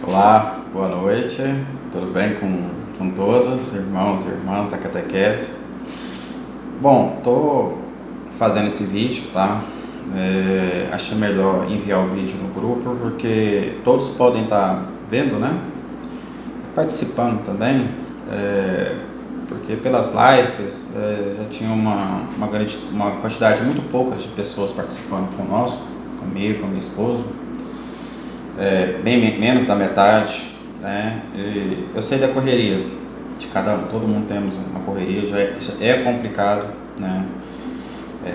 Olá, boa noite, tudo bem com todos, irmãos e irmãs da catequese? Bom, tô fazendo esse vídeo, tá? Achei melhor enviar o vídeo no grupo porque todos podem estar vendo, né? Participando também, porque pelas lives já tinha uma quantidade muito pouca de pessoas participando conosco, comigo, com a minha esposa. Bem menos da metade, né? E eu sei da correria de cada um, todo mundo temos uma correria, já é complicado, né?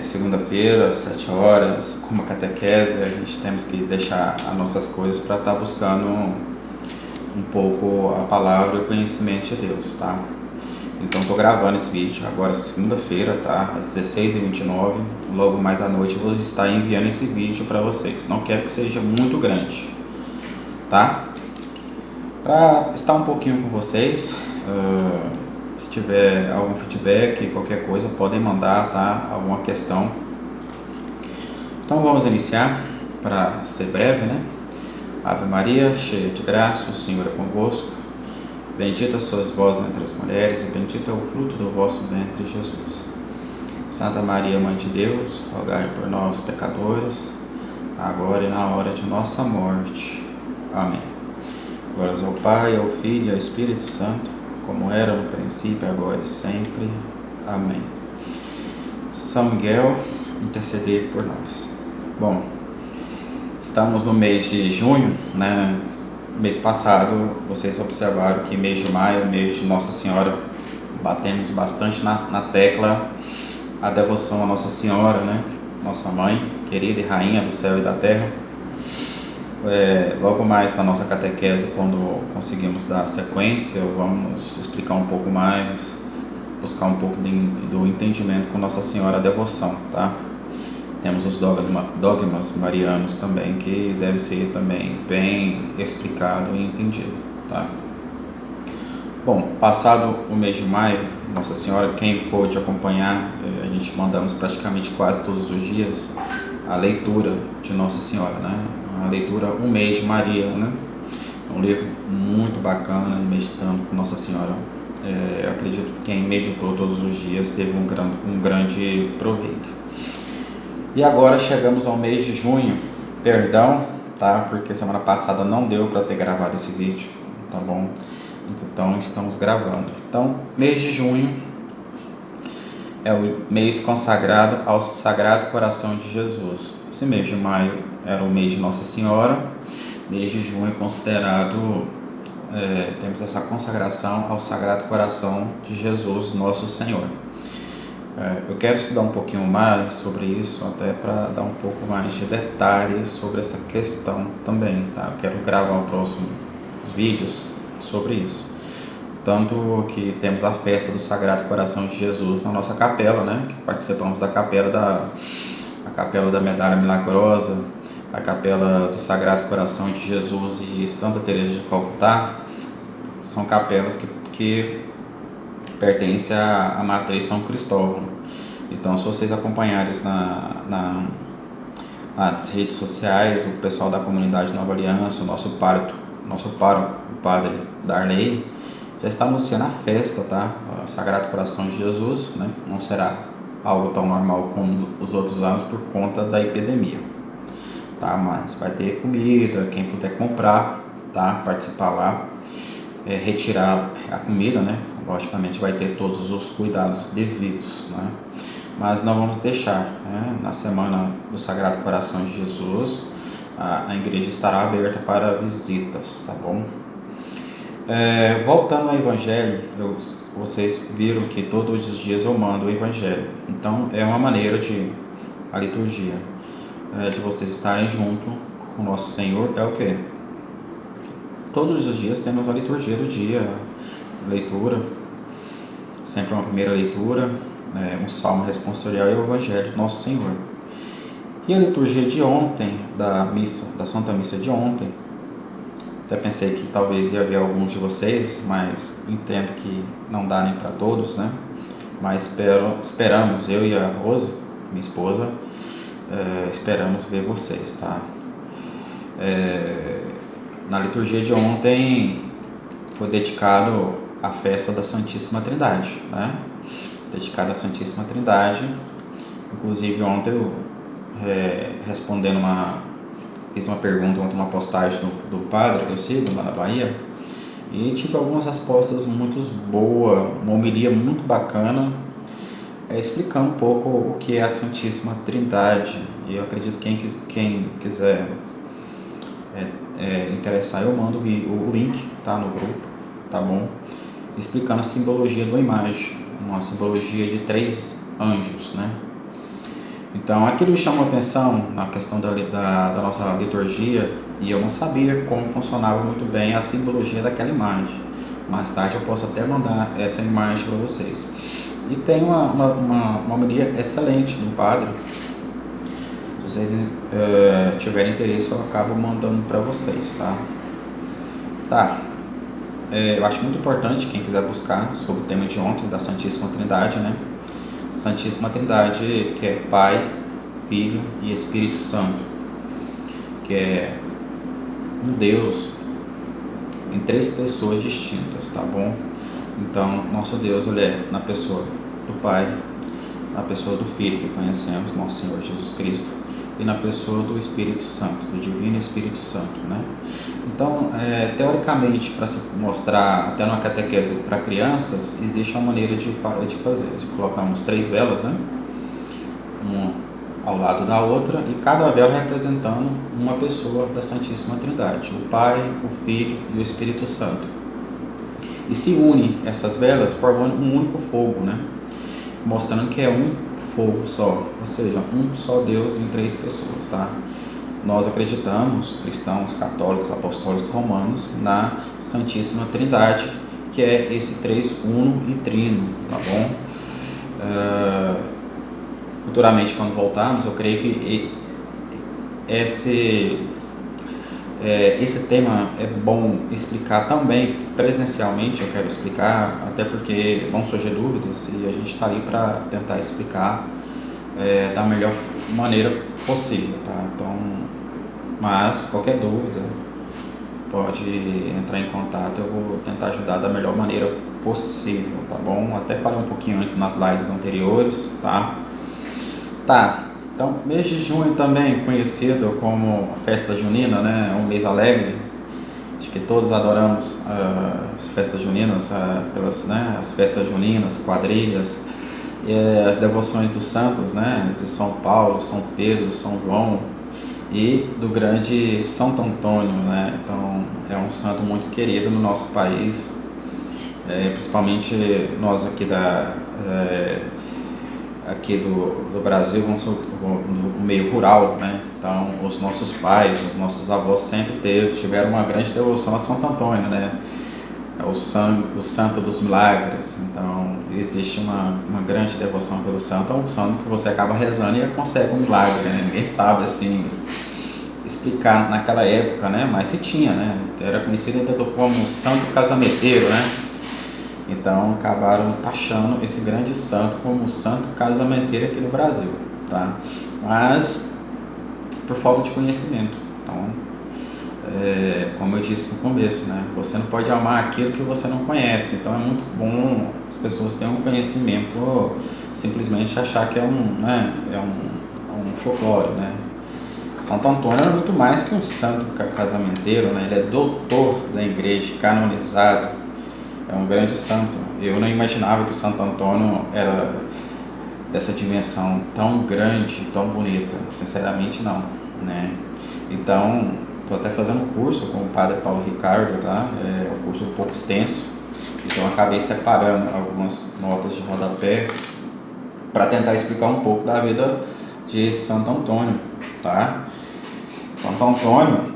Segunda-feira, 7 horas, com uma catequese, a gente temos que deixar as nossas coisas para estar buscando um pouco a palavra e o conhecimento de Deus, tá? Então estou gravando esse vídeo agora segunda-feira, tá? Às 16h29, logo mais à noite eu vou estar enviando esse vídeo para vocês. Não quero que seja muito grande, tá? Para estar um pouquinho com vocês, se tiver algum feedback, qualquer coisa, podem mandar, tá? Alguma questão. Então vamos iniciar, para ser breve, né? Ave Maria, cheia de graça, o Senhor é convosco. Bendita sois vós entre as mulheres, e bendito é o fruto do vosso ventre, Jesus. Santa Maria, Mãe de Deus, rogai por nós, pecadores, agora e na hora de nossa morte. Amém. Glórias ao Pai, ao Filho e ao Espírito Santo, como era no princípio, agora e sempre. Amém. São Miguel, interceder por nós. Bom, estamos no mês de junho, né? Mês passado, vocês observaram que mês de maio, mês de Nossa Senhora, batemos bastante na tecla a devoção a Nossa Senhora, né? Nossa Mãe, querida e Rainha do céu e da terra. Logo mais na nossa catequese, quando conseguimos dar sequência, vamos explicar um pouco mais, buscar um pouco do entendimento com Nossa Senhora a devoção, tá? Temos os dogmas marianos também, que deve ser também bem explicado e entendido, tá? Bom, passado o mês de maio, Nossa Senhora, quem pôde acompanhar, a gente mandamos praticamente quase todos os dias a leitura de Nossa Senhora, né? A leitura Um Mês de Maria, né? É um livro muito bacana, meditando com Nossa Senhora. Eu acredito que quem meditou todos os dias teve um grande proveito. E agora chegamos ao mês de junho, perdão, tá? Porque semana passada não deu para ter gravado esse vídeo, tá bom? Então estamos gravando. Então, mês de junho é o mês consagrado ao Sagrado Coração de Jesus. Esse mês de maio era o mês de Nossa Senhora, mês de junho é considerado, temos essa consagração ao Sagrado Coração de Jesus, nosso Senhor. Eu quero estudar um pouquinho mais sobre isso, até para dar um pouco mais de detalhes sobre essa questão também, tá? Eu quero gravar o próximo vídeos sobre isso. Tanto que temos a festa do Sagrado Coração de Jesus na nossa capela, né? Que participamos da capela da Medalha Milagrosa, a capela do Sagrado Coração de Jesus e de Santa Teresa de Calcutá. São capelas que pertencem à matriz São Cristóvão. Então, se vocês acompanharem nas redes sociais, o pessoal da comunidade Nova Aliança, o nosso pároco, o Padre Darley, já está anunciando a festa, tá? O Sagrado Coração de Jesus, né? Não será algo tão normal como os outros anos por conta da epidemia, tá? Mas vai ter comida, quem puder comprar, tá? Participar lá, retirar a comida, né? Logicamente vai ter todos os cuidados devidos, né? Mas não vamos deixar, né? Na semana do Sagrado Coração de Jesus, a igreja estará aberta para visitas, tá bom? Voltando ao Evangelho, vocês viram que todos os dias eu mando o Evangelho. Então é uma maneira a liturgia, de vocês estarem junto com o nosso Senhor, é o quê? Todos os dias temos a liturgia do dia, leitura, sempre uma primeira leitura, um salmo responsorial e o Evangelho do nosso Senhor. E a liturgia de ontem, da Santa Missa de ontem, até pensei que talvez ia haver alguns de vocês, mas entendo que não dá nem para todos, né? Mas esperamos, eu e a Rose, minha esposa, esperamos ver vocês, tá? Na liturgia de ontem foi dedicado à festa da Santíssima Trindade, né? Dedicado à Santíssima Trindade. Inclusive ontem eu respondendo fiz uma pergunta ontem, uma postagem do padre que eu sigo lá na Bahia, e tive algumas respostas muito boas, uma homilia muito bacana, explicando um pouco o que é a Santíssima Trindade. E eu acredito que quem quiser interessar, eu mando o link, tá, no grupo, tá bom? Explicando a simbologia da imagem, uma simbologia de 3 anjos, né? Então aquilo me chamou a atenção na questão da nossa liturgia, e eu não sabia como funcionava muito bem a simbologia daquela imagem. Mais tarde eu posso até mandar essa imagem para vocês. E tem uma homilia excelente do padre. Se vocês tiverem interesse, eu acabo mandando para vocês, tá? Tá. Eu acho muito importante quem quiser buscar sobre o tema de ontem, da Santíssima Trindade, né? Santíssima Trindade, que é Pai, Filho e Espírito Santo, que é um Deus em 3 pessoas distintas, tá bom? Então, nosso Deus, ele é na pessoa do Pai, na pessoa do Filho, que conhecemos, nosso Senhor Jesus Cristo, e na pessoa do Espírito Santo, do Divino Espírito Santo, né? Então, teoricamente, para se mostrar, até numa catequese para crianças, existe uma maneira de fazer. Colocamos 3 velas, né? Uma ao lado da outra, e cada vela representando uma pessoa da Santíssima Trindade, o Pai, o Filho e o Espírito Santo. E se une essas velas formando um único fogo, né? Mostrando que é um fogo só, ou seja, um só Deus em 3 pessoas, tá? Nós acreditamos, cristãos, católicos, apostólicos, romanos, na Santíssima Trindade, que é esse 3 uno e trino, tá bom? Futuramente, quando voltarmos, eu creio que esse tema é bom explicar também presencialmente. Eu quero explicar, até porque vão surgir dúvidas e a gente está ali para tentar explicar da melhor maneira possível, tá? Então, mas qualquer dúvida pode entrar em contato, eu vou tentar ajudar da melhor maneira possível, tá bom? Até parei um pouquinho antes nas lives anteriores, tá? Tá, então mês de junho também conhecido como festa junina, né? Um mês alegre. Acho que todos adoramos as festas juninas, as festas juninas, quadrilhas, as devoções dos santos, né? De São Paulo, São Pedro, São João e do grande Santo Antônio, né? Então é um santo muito querido no nosso país, principalmente nós aqui aqui do Brasil, no meio rural, né? Então os nossos pais, os nossos avós sempre tiveram uma grande devoção a Santo Antônio, né? O santo dos milagres. Então existe uma grande devoção pelo santo. É um santo que você acaba rezando e consegue um milagre, né? Ninguém sabe assim explicar naquela época, né? Mas se tinha, né? Era conhecido ainda como santo casamenteiro, né? Então acabaram taxando esse grande santo como santo casamenteiro aqui no Brasil, tá? Mas por falta de conhecimento. Então, como eu disse no começo, né? Você não pode amar aquilo que você não conhece. Então é muito bom as pessoas terem um conhecimento, simplesmente achar que é um folclore, né? Santo Antônio era muito mais que um santo casamenteiro, né? Ele é doutor da igreja, canonizado. É um grande santo. Eu não imaginava que Santo Antônio era dessa dimensão tão grande, tão bonita. Sinceramente, não, né? Então, estou até fazendo um curso com o padre Paulo Ricardo, tá? É um curso um pouco extenso. Então, acabei separando algumas notas de rodapé para tentar explicar um pouco da vida de Santo Antônio, tá? Santo Antônio,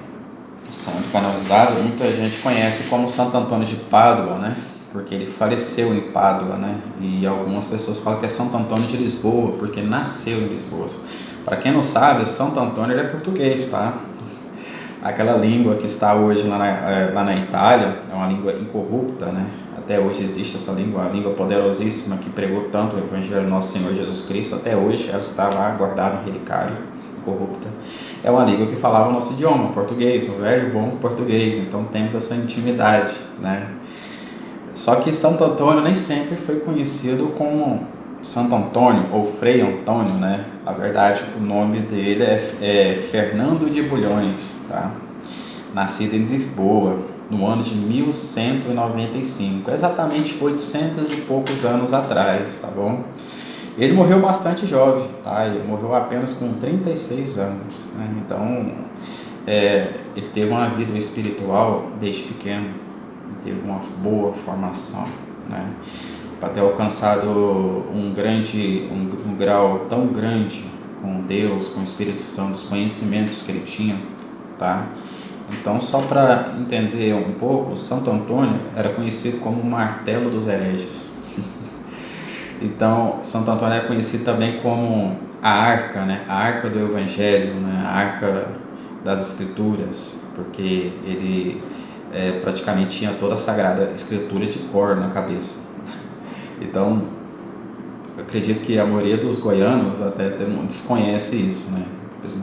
santo canonizado, muita gente conhece como Santo Antônio de Pádua, né? Porque ele faleceu em Pádua, né? E algumas pessoas falam que é Santo Antônio de Lisboa, porque nasceu em Lisboa. Para quem não sabe, Santo Antônio ele é português, tá? Aquela língua que está hoje lá na Itália é uma língua incorrupta, né? Até hoje existe essa língua, a língua poderosíssima que pregou tanto o Evangelho do nosso Senhor Jesus Cristo. Até hoje ela está lá guardada no relicário, incorrupta. É uma língua que falava o nosso idioma, português, o velho e bom português. Então temos essa intimidade, né? Só que Santo Antônio nem sempre foi conhecido como Santo Antônio ou Frei Antônio, né? Na verdade, o nome dele é Fernando de Bulhões, tá? Nascido em Lisboa, no ano de 1195, exatamente 800 e poucos anos atrás, tá bom? Ele morreu bastante jovem, tá? Ele morreu apenas com 36 anos, né? Então, ele teve uma vida espiritual desde pequeno, teve uma boa formação, né? Para ter alcançado um grau tão grande com Deus, com o Espírito Santo, os conhecimentos que ele tinha, tá? Então, só para entender um pouco, Santo Antônio era conhecido como o martelo dos hereges. Então, Santo Antônio era conhecido também como a arca, né? A arca do Evangelho, né? A arca das Escrituras, porque ele praticamente tinha toda a Sagrada Escritura de cor na cabeça. Então, eu acredito que a maioria dos goianos até desconhece isso, né?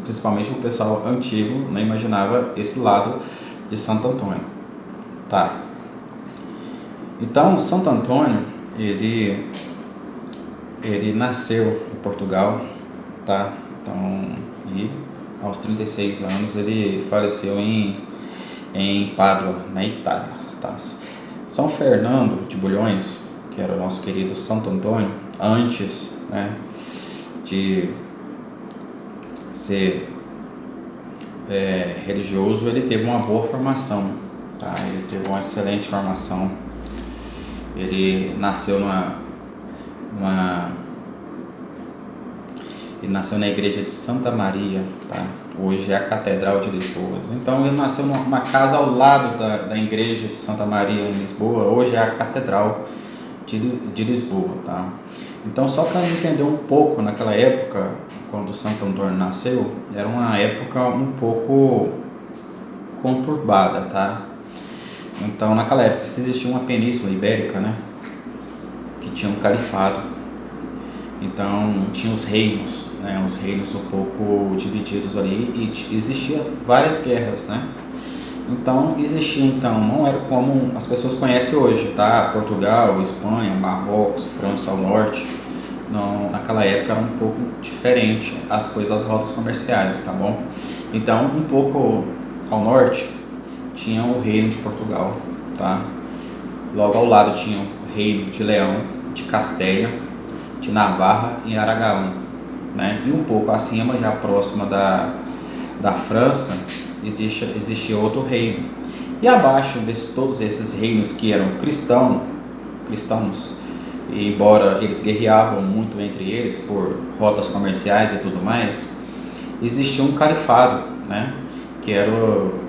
Principalmente o pessoal antigo não imaginava esse lado de Santo Antônio, tá? Então, Santo Antônio, ele nasceu em Portugal, tá? Então, e aos 36 anos ele faleceu em Pádua, na Itália, tá? São Fernando de Bulhões, que era o nosso querido Santo Antônio, antes, né, de ser religioso, ele teve uma boa formação, tá? Ele teve uma excelente formação. Ele nasceu ele nasceu na igreja de Santa Maria, tá? Hoje é a Catedral de Lisboa. Então ele nasceu numa casa ao lado da igreja de Santa Maria em Lisboa. Hoje é a Catedral de Lisboa, tá? Então, só para entender um pouco, naquela época, quando Santo Antônio nasceu, era uma época um pouco conturbada, tá? Então, naquela época, existia uma península ibérica, né? Que tinha um califado. Então, tinha os reinos, né? Os reinos um pouco divididos ali e existia várias guerras, né? Então, não era como as pessoas conhecem hoje, tá? Portugal, Espanha, Marrocos, França ao norte. Não, naquela época era um pouco diferente as coisas, as rotas comerciais, tá bom? Então, um pouco ao norte tinha o reino de Portugal, tá? Logo ao lado tinha o reino de Leão, de Castelha, de Navarra e Aragão, né? E um pouco acima, já próxima da França, existia outro reino. E abaixo de todos esses reinos que eram cristãos, e embora eles guerreavam muito entre eles por rotas comerciais e tudo mais, existia um califado, né? Que era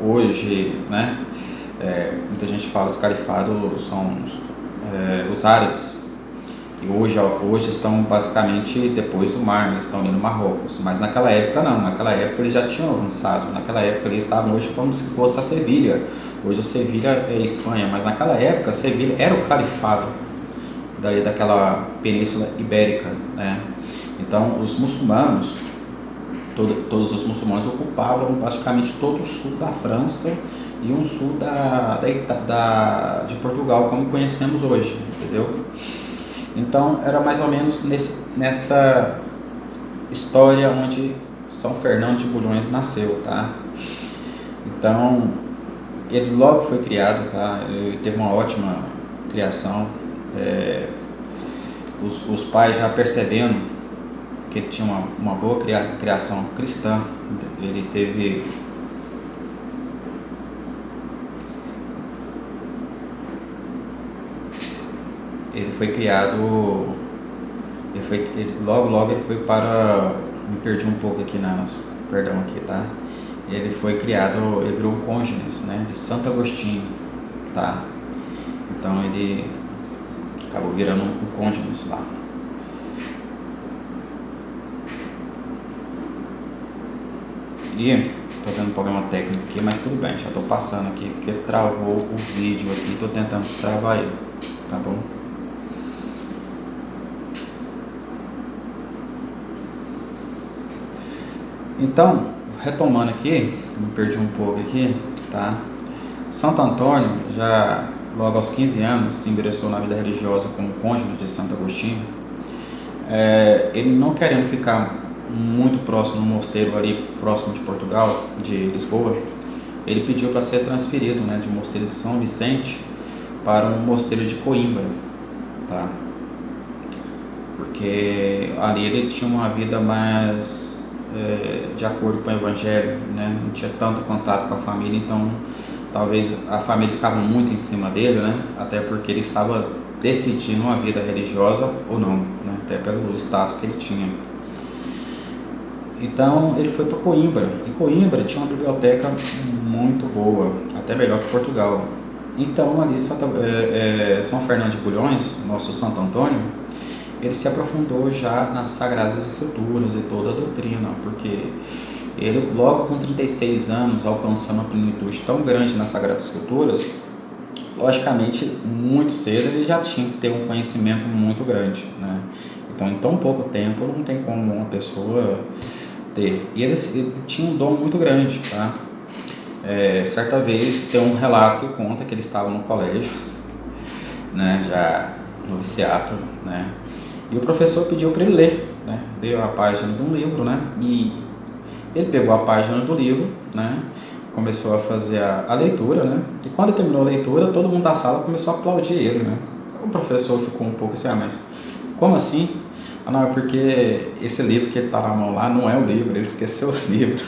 hoje, né? Muita gente fala que esse califado são os árabes. E hoje estão basicamente depois do mar, eles estão ali no Marrocos. Mas naquela época não, naquela época eles já tinham avançado. Naquela época eles estavam hoje como se fosse a Sevilha. Hoje a Sevilha é Espanha, mas naquela época a Sevilha era o califado daquela península ibérica, né? Então os muçulmanos, todos os muçulmanos ocupavam praticamente todo o sul da França e um sul de Portugal, como conhecemos hoje, entendeu? Então, era mais ou menos nessa história onde São Fernando de Bulhões nasceu, tá? Então, ele logo foi criado, tá? Ele teve uma ótima criação. Os pais já percebendo que ele tinha uma boa criação cristã, ele foi criado, logo ele foi para, me perdi um pouco aqui perdão aqui, tá? Ele foi criado, ele virou um cônjuge, né, de Santo Agostinho, tá? Então ele acabou virando um cônjuge lá. E tô tendo um problema técnico aqui, mas tudo bem, já tô passando aqui porque travou o vídeo aqui, tô tentando destravar ele, tá bom? Então, retomando aqui, me perdi um pouco aqui, tá? Santo Antônio, já logo aos 15 anos, se ingressou na vida religiosa como cônjuge de Santo Agostinho. Ele não querendo ficar muito próximo do mosteiro ali, próximo de Portugal, de Lisboa, ele pediu para ser transferido, né, de mosteiro de São Vicente para um mosteiro de Coimbra, tá? Porque ali ele tinha uma vida mais de acordo com o Evangelho, né? Não tinha tanto contato com a família, então talvez a família ficava muito em cima dele, né? Até porque ele estava decidindo uma vida religiosa ou não, né? Até pelo status que ele tinha. Então ele foi para Coimbra, e Coimbra tinha uma biblioteca muito boa, até melhor que Portugal. Então ali São Fernando de Bulhões, nosso Santo Antônio, ele se aprofundou já nas Sagradas Escrituras e toda a doutrina, porque ele logo com 36 anos, alcançando uma plenitude tão grande nas Sagradas Escrituras, logicamente muito cedo ele já tinha que ter um conhecimento muito grande, né? Então em tão pouco tempo não tem como uma pessoa ter. E ele tinha um dom muito grande, tá? Certa vez tem um relato que conta que ele estava no colégio, né, já no noviciato, né, e o professor pediu para ele ler, né, deu a página de um livro, né, e ele pegou a página do livro, né, começou a fazer a leitura, né, e quando ele terminou a leitura, todo mundo da sala começou a aplaudir ele, né. O professor ficou um pouco assim, mas como assim? Ah, não, é porque esse livro que ele está na mão lá não é o livro, ele esqueceu o livro.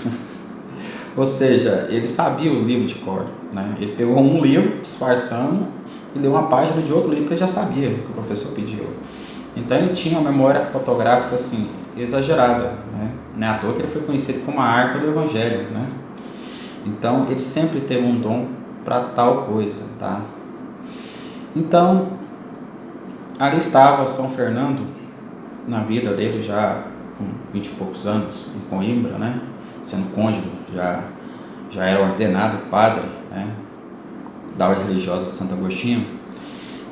Ou seja, ele sabia o livro de cor, né? Ele pegou um livro, disfarçando, e leu uma página de outro livro que ele já sabia, que o professor pediu. Então ele tinha uma memória fotográfica assim, exagerada, né? Não é à toa que ele foi conhecido como a arca do Evangelho, né? Então ele sempre teve um dom para tal coisa, tá? Então, ali estava São Fernando, na vida dele já com 20 e poucos anos, em Coimbra, né? Sendo cônjuge, já era ordenado padre, né, da ordem religiosa de Santo Agostinho.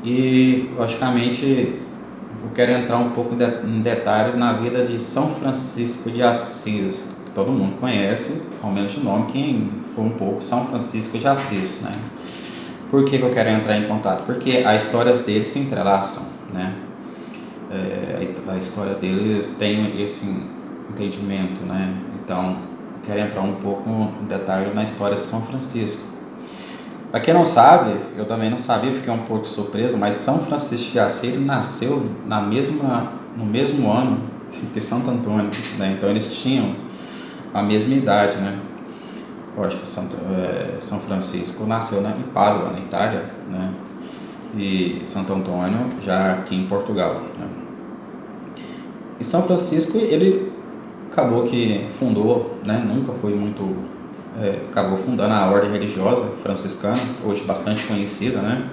E, logicamente, eu quero entrar um pouco em detalhe na vida de São Francisco de Assis, que todo mundo conhece, ao menos de nome, quem for um pouco, São Francisco de Assis, né? Por que eu quero entrar em contato? Porque as histórias deles se entrelaçam, né? A história deles tem esse entendimento, né? Então, quero entrar um pouco em detalhe na história de São Francisco. Para quem não sabe, eu também não sabia, fiquei um pouco surpreso, mas São Francisco de Assis ele nasceu no mesmo ano que Santo Antônio, né? Então eles tinham a mesma idade, né? Lógico, São Francisco nasceu em Pádua, na Itália, né? E Santo Antônio já aqui em Portugal, né? E São Francisco, ele acabou que fundou, né? Nunca foi muito... acabou fundando a ordem religiosa franciscana, hoje bastante conhecida, né?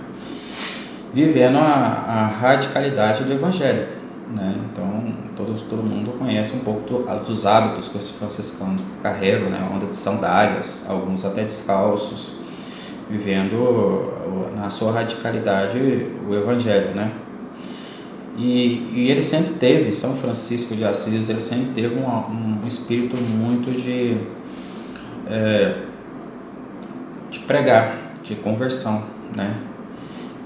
Vivendo a radicalidade do Evangelho, né? Então, todo mundo conhece um pouco dos hábitos que os franciscanos carregam, né? Onda de sandálias, alguns até descalços, vivendo na sua radicalidade o Evangelho, né? E ele sempre teve, São Francisco de Assis, ele sempre teve um espírito muito de pregar, de conversão, né?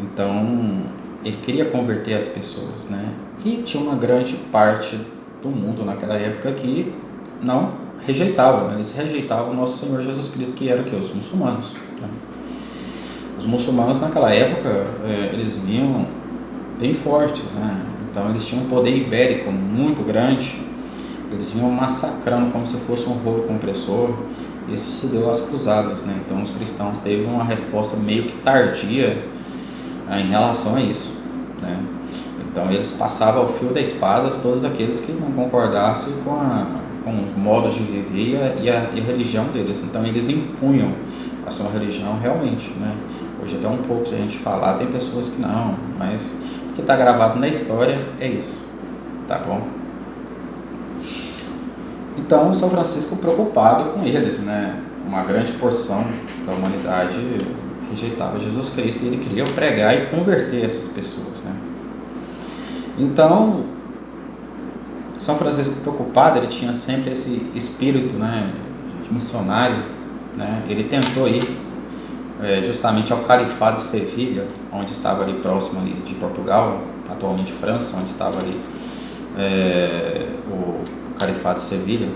Então, ele queria converter as pessoas, né? E tinha uma grande parte do mundo naquela época que não rejeitava, né? Eles rejeitavam o nosso Senhor Jesus Cristo, que era o quê? Os muçulmanos, né? Os muçulmanos naquela época, eles vinham bem fortes, né? Então eles tinham um poder ibérico muito grande, eles vinham massacrando como se fosse um rolo compressor. Isso se deu às cruzadas, né? Então os cristãos teve uma resposta meio que tardia em relação a isso, né? Então eles passavam ao fio da espada todos aqueles que não concordassem com os modos de viver e a religião deles. Então eles impunham a sua religião realmente, né? Hoje até um pouco se a gente falar, tem pessoas que não, mas o que está gravado na história é isso, tá bom? Então São Francisco preocupado com eles, né? Uma grande porção da humanidade rejeitava Jesus Cristo e ele queria pregar e converter essas pessoas, né? Então São Francisco, preocupado, ele tinha sempre esse espírito, né, de missionário, né? Ele tentou ir justamente ao Califado de Sevilha, onde estava ali próximo ali de Portugal, atualmente França, onde estava ali o Califado de Sevilha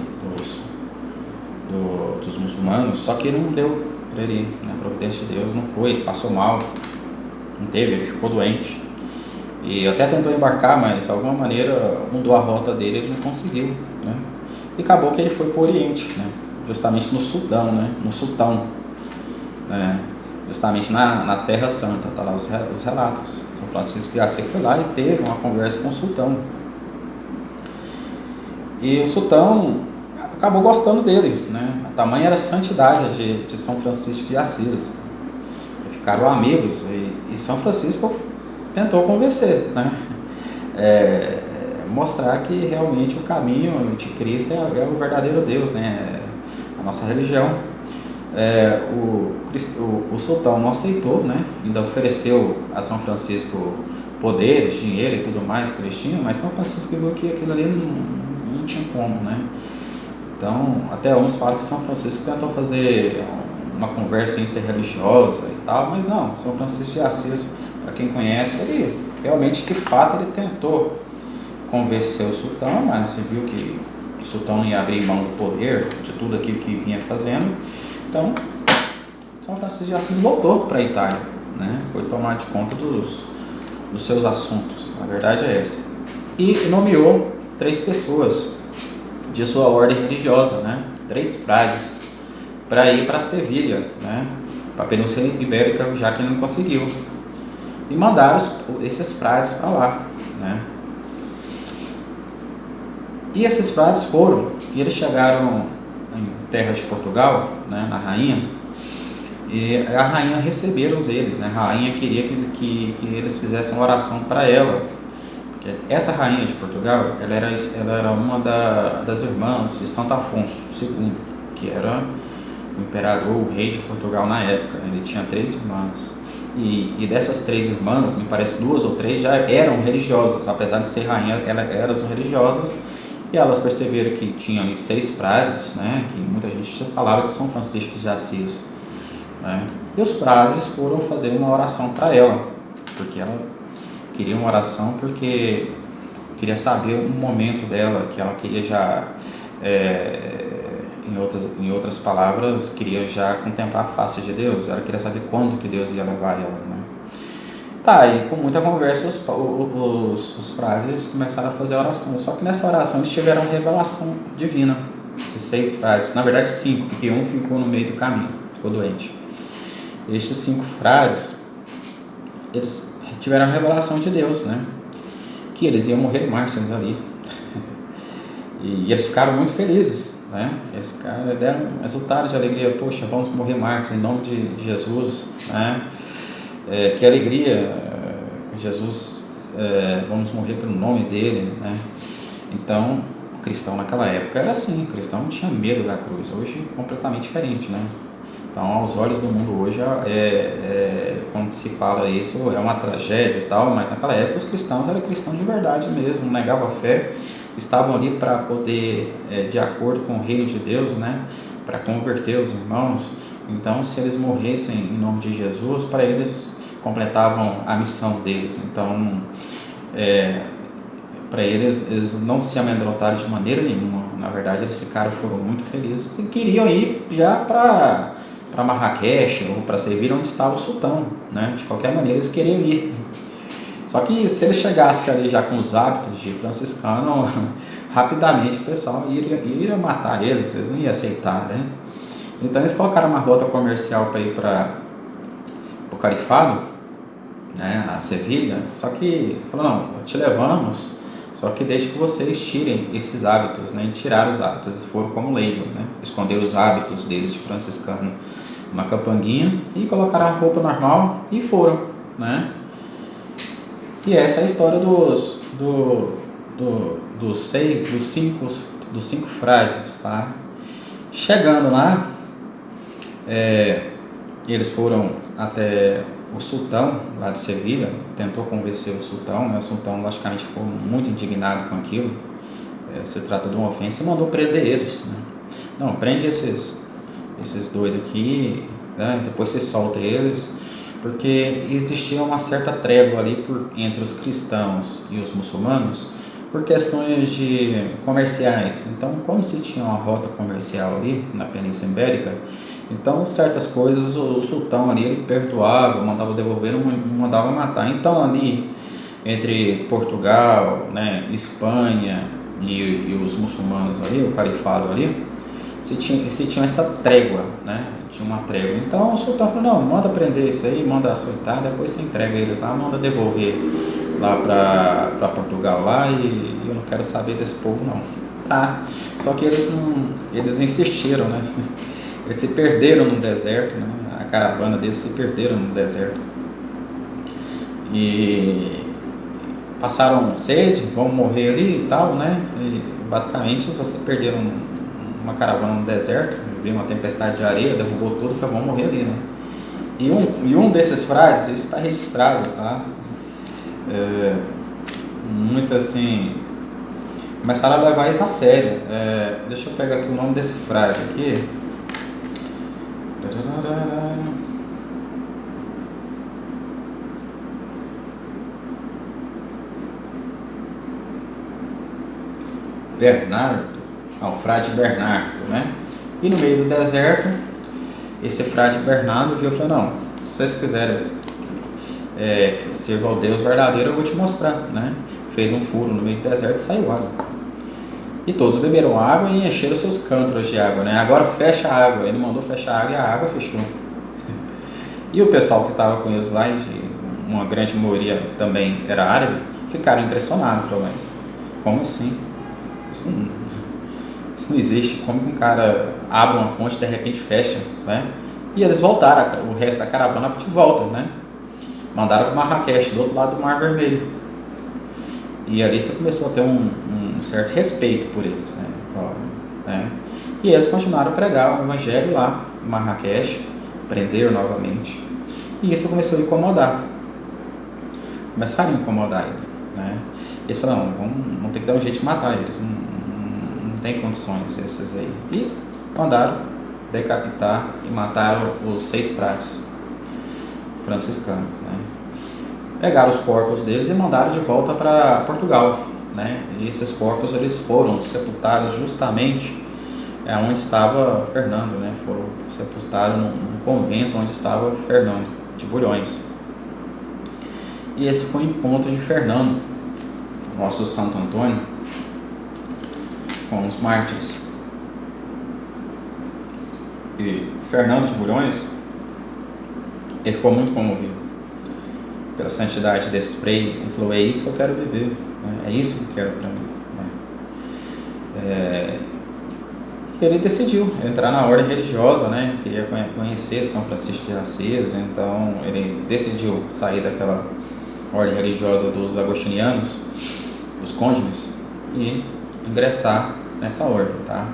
dos muçulmanos, só que não deu para ele ir, né? A providência de Deus não foi, ele passou mal, não teve, ele ficou doente. E até tentou embarcar, mas de alguma maneira mudou a rota dele, ele não conseguiu, né? E acabou que ele foi para o Oriente, né? Justamente no Sudão, né? No Sultão, né? Justamente na Terra Santa, tá lá os relatos. São Francisco de Assis foi lá e teve uma conversa com o Sultão. E o Sultão acabou gostando dele, né? A tamanha era a santidade de São Francisco de Assis. Ficaram amigos e São Francisco tentou convencer, né? Mostrar que realmente o caminho de Cristo é o verdadeiro Deus, né? A nossa religião. O sultão não aceitou, né? Ainda ofereceu a São Francisco poderes, dinheiro e tudo mais que eles tinham, mas São Francisco viu que aquilo ali não tinha como, né? Então, até uns falam que São Francisco tentou fazer uma conversa interreligiosa e tal, mas não, São Francisco de Assis, para quem conhece, ele realmente, de fato, ele tentou convencer o sultão, mas você viu que o sultão não ia abrir mão do poder, de tudo aquilo que vinha fazendo. Então, São Francisco de Assis voltou para a Itália, né? Foi tomar de conta dos seus assuntos, a verdade é essa. E nomeou 3 pessoas de sua ordem religiosa, né? 3 frades, para ir para Sevilha, né? Para a Península Ibérica, já que ele não conseguiu. E mandaram esses frades para lá, né? E esses frades foram, e eles chegaram em terra de Portugal, né, na rainha, e a rainha receberam eles, né? A rainha queria que eles fizessem uma oração para ela. Porque essa rainha de Portugal, ela era uma das irmãs de Santo Afonso II, que era o imperador, o rei de Portugal na época. Ele tinha 3 irmãs. E dessas 3 irmãs, me parece 2 ou 3 já eram religiosas, apesar de ser rainha, elas eram religiosas. E elas perceberam que tinham 6 frades, né, que muita gente falava de São Francisco de Assis, né, e os frades foram fazer uma oração para ela, porque ela queria uma oração, porque queria saber o momento dela, que ela queria já, em outras palavras, queria já contemplar a face de Deus, ela queria saber quando que Deus ia levar ela, né. Tá, e com muita conversa os frades começaram a fazer a oração, só que nessa oração eles tiveram uma revelação divina, esses 6 frades, na verdade 5, porque um ficou no meio do caminho, ficou doente. Estes 5 frades, eles tiveram a revelação de Deus, né, que eles iam morrer mártires ali, e eles ficaram muito felizes, né, eles deram um resultado de alegria, poxa, vamos morrer mártires em nome de Jesus, né. Que alegria, Jesus, vamos morrer pelo nome dele, né? Então, o cristão naquela época era assim, o cristão não tinha medo da cruz, hoje é completamente diferente, né? Então, aos olhos do mundo hoje, quando se fala isso, é uma tragédia e tal, mas naquela época os cristãos eram cristãos de verdade mesmo, negavam a fé, estavam ali para poder, de acordo com o reino de Deus, né? Para converter os irmãos. Então, se eles morressem em nome de Jesus, para eles completavam a missão deles. Então, para eles não se amedrontaram de maneira nenhuma. Na verdade, eles foram muito felizes e queriam ir já para Marrakech ou para Sevilha, onde estava o sultão, né? De qualquer maneira, eles queriam ir. Só que se eles chegassem ali já com os hábitos de franciscano, rapidamente o pessoal iria matar eles não iam aceitar, né? Então eles colocaram uma rota comercial para ir para o Califado, né, a Sevilha, só que falou, não, te levamos, só que desde que vocês tirem esses hábitos, né, e tiraram os hábitos, eles foram como leigos, né, esconderam os hábitos deles de franciscano na capanguinha e colocaram a roupa normal e foram, né. E essa é a história dos 5 frades, tá? Chegando lá, eles foram até o sultão lá de Sevilha, tentou convencer o sultão, né? O sultão logicamente ficou muito indignado com aquilo, se trata de uma ofensa, e mandou prender eles, né? Não, prende esses doidos aqui, né? Depois você solta eles, porque existia uma certa trégua ali entre os cristãos e os muçulmanos por questões comerciais. Então, como se tinha uma rota comercial ali na Península Ibérica, então certas coisas o sultão ali ele perdoava, mandava devolver, não mandava matar. Então ali entre Portugal, né, Espanha e os muçulmanos ali, o califado ali, se tinha essa trégua, né? Tinha uma trégua. Então o sultão falou, não, manda prender isso aí, manda açoitar, depois você entrega eles lá, manda devolver lá para Portugal lá, e eu não quero saber desse povo não. Tá. Só que eles insistiram, né? Eles se perderam no deserto, né? A caravana deles se perderam no deserto. E passaram sede, vão morrer ali e tal, né? E basicamente só se perderam uma caravana no deserto, veio uma tempestade de areia, derrubou tudo, e vão morrer ali, né? E um desses frades, isso está registrado, tá? Muito assim, começaram a levar isso a sério. Deixa eu pegar aqui o nome desse frade aqui. Bernardo, o frade Bernardo, né? E no meio do deserto, esse frade Bernardo viu e falou, não, se vocês quiserem sirva ao Deus verdadeiro, eu vou te mostrar, né? Fez um furo no meio do deserto e saiu água. E todos beberam água e encheram seus cântaros de água, né? Agora fecha a água. Ele mandou fechar a água e a água fechou. E o pessoal que estava com eles lá, uma grande maioria também era árabe, ficaram impressionados, pelo menos. Como assim? Isso não existe. Como que um cara abre uma fonte e de repente fecha, né? E eles voltaram, o resto da caravana de volta, né? Mandaram para Marrakech, do outro lado do Mar Vermelho. E ali você começou a ter um certo respeito por eles, né? E eles continuaram a pregar o evangelho lá em Marrakech, prenderam novamente. E isso começou a incomodar. Começaram a incomodar ele, né? Eles falaram, vamos ter que dar um jeito de matar eles, não tem condições esses aí. E mandaram decapitar e mataram os 6 frades franciscanos, né? Pegaram os corpos deles e mandaram de volta para Portugal, né? E esses corpos eles foram sepultados justamente onde estava Fernando, né? Foram sepultados no convento onde estava Fernando de Bulhões. E esse foi o encontro de Fernando, nosso Santo Antônio, com os mártires. E Fernando de Bulhões, ele ficou muito comovido pela santidade desse freio. Ele falou, é isso que eu quero viver, né? É isso que eu quero para mim, né? Ele decidiu entrar na ordem religiosa, né? Queria conhecer São Francisco de Assis, então ele decidiu sair daquela ordem religiosa dos agostinianos, dos cônjuges, e ingressar nessa ordem, tá?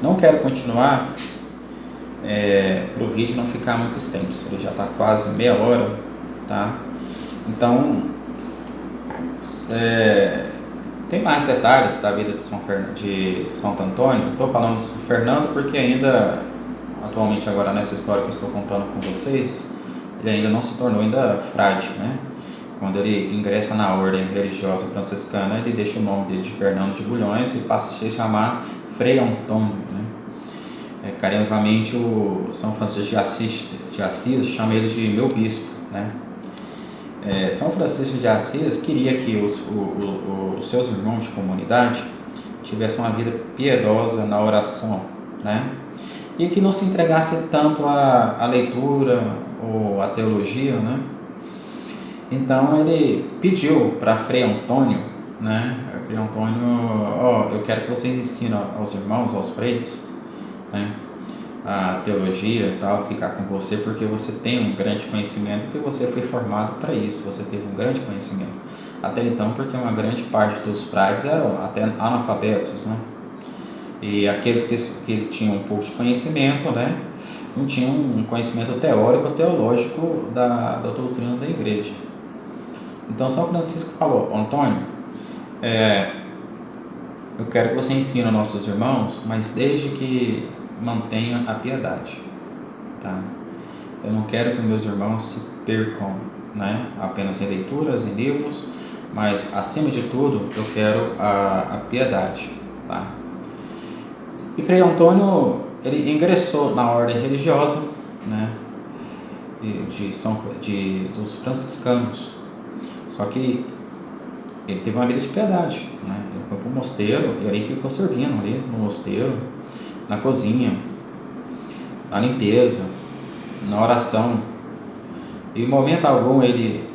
Não quero continuar para o vídeo não ficar muito extenso, ele já está quase meia hora, tá? Então tem mais detalhes da vida de Santo Antônio. Estou falando de São Fernando porque ainda, atualmente agora nessa história que eu estou contando com vocês, ele ainda não se tornou ainda frade, né? Quando ele ingressa na ordem religiosa franciscana, ele deixa o nome dele de Fernando de Bulhões e passa a se chamar Frei Antônio, né? Carinhosamente o São Francisco de Assis chama ele de meu bispo, né? São Francisco de Assis queria que os seus irmãos de comunidade tivessem uma vida piedosa na oração, né? E que não se entregasse tanto à leitura ou à teologia, né? Então ele pediu para Frei Antônio, né? Frei Antônio, eu quero que vocês ensinem aos irmãos, aos freios, né? A teologia e tal, ficar com você, porque você tem um grande conhecimento, porque você foi formado para isso, você teve um grande conhecimento. Até então, porque uma grande parte dos frades eram até analfabetos, né? E aqueles que tinham um pouco de conhecimento, né? Não tinham um conhecimento teórico, teológico da doutrina da igreja. Então São Francisco falou, Antônio, eu quero que você ensine aos nossos irmãos, mas desde que mantenha a piedade, tá? Eu não quero que meus irmãos se percam, né? Apenas em leituras, em livros, mas acima de tudo eu quero a piedade, tá? E Frei Antônio, ele ingressou na ordem religiosa, né? Dos franciscanos. Só que ele teve uma vida de piedade, né? Ele foi para o mosteiro e aí ficou servindo ali no mosteiro, na cozinha, na limpeza, na oração. E em momento algum ele,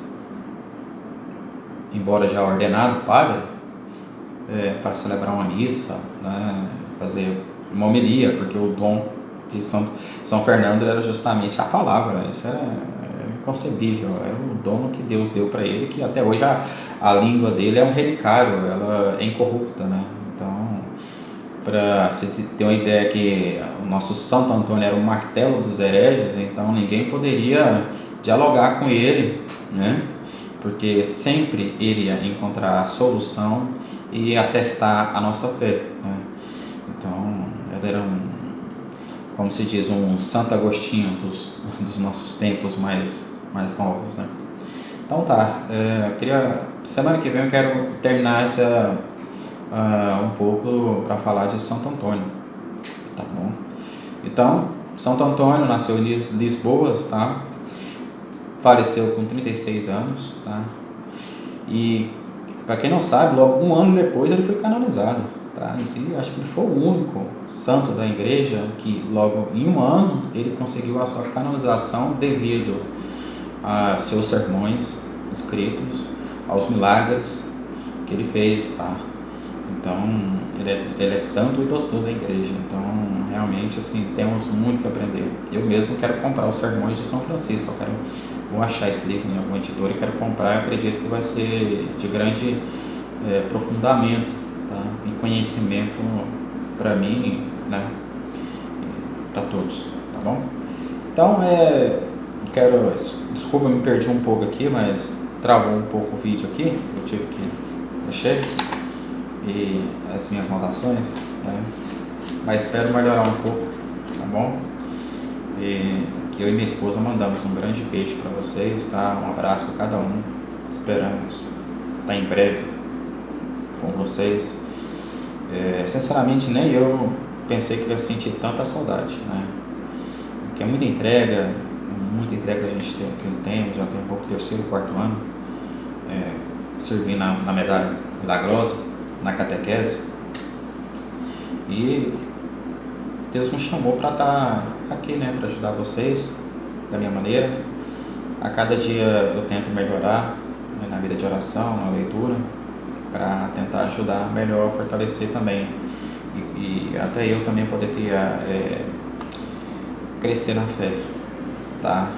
embora já ordenado padre, para celebrar uma missa, né? Fazer uma homilia, porque o dom de São Fernando era justamente a palavra. Isso era inconcebível, era o dom que Deus deu para ele, que até hoje a língua dele é um relicário, ela é incorrupta, né? Então, para se ter uma ideia que o nosso Santo Antônio era o martelo dos hereges, então ninguém poderia dialogar com ele, né? Porque sempre ele ia encontrar a solução e atestar a nossa fé, né? Então, ele era como se diz, um Santo Agostinho dos nossos tempos mais novos, né? Então tá, eu queria, semana que vem eu quero terminar um pouco para falar de Santo Antônio, tá bom? Então, Santo Antônio nasceu em Lisboa, tá? Faleceu com 36 anos, tá? E, para quem não sabe, logo um ano depois ele foi canonizado, tá? Em si, acho que ele foi o único santo da igreja que logo em um ano ele conseguiu a sua canonização devido a seus sermões escritos, aos milagres que ele fez, tá? Então, ele é santo e doutor da igreja. Então, realmente, assim, temos muito que aprender. Eu mesmo quero comprar os sermões de São Francisco. Vou achar esse livro em alguma editora e quero comprar. Eu acredito que vai ser de grande aprofundamento, tá? E conhecimento para mim, né? Para todos, tá bom? Então, desculpa, me perdi um pouco aqui, mas travou um pouco o vídeo aqui, eu tive que mexer e as minhas anotações, né? Mas espero melhorar um pouco, tá bom? E eu e minha esposa mandamos um grande beijo para vocês, tá? Um abraço para cada um. Esperamos estar em breve com vocês. Sinceramente, nem eu pensei que ia sentir tanta saudade, né? Porque é muita entrega que a gente tem, já tem um pouco terceiro, quarto ano, servir na medalha milagrosa, na catequese, e Deus nos chamou para estar aqui, né, para ajudar vocês da minha maneira. A cada dia eu tento melhorar, né, na vida de oração, na leitura, para tentar ajudar melhor, fortalecer também e até eu também poder crescer na fé, tá?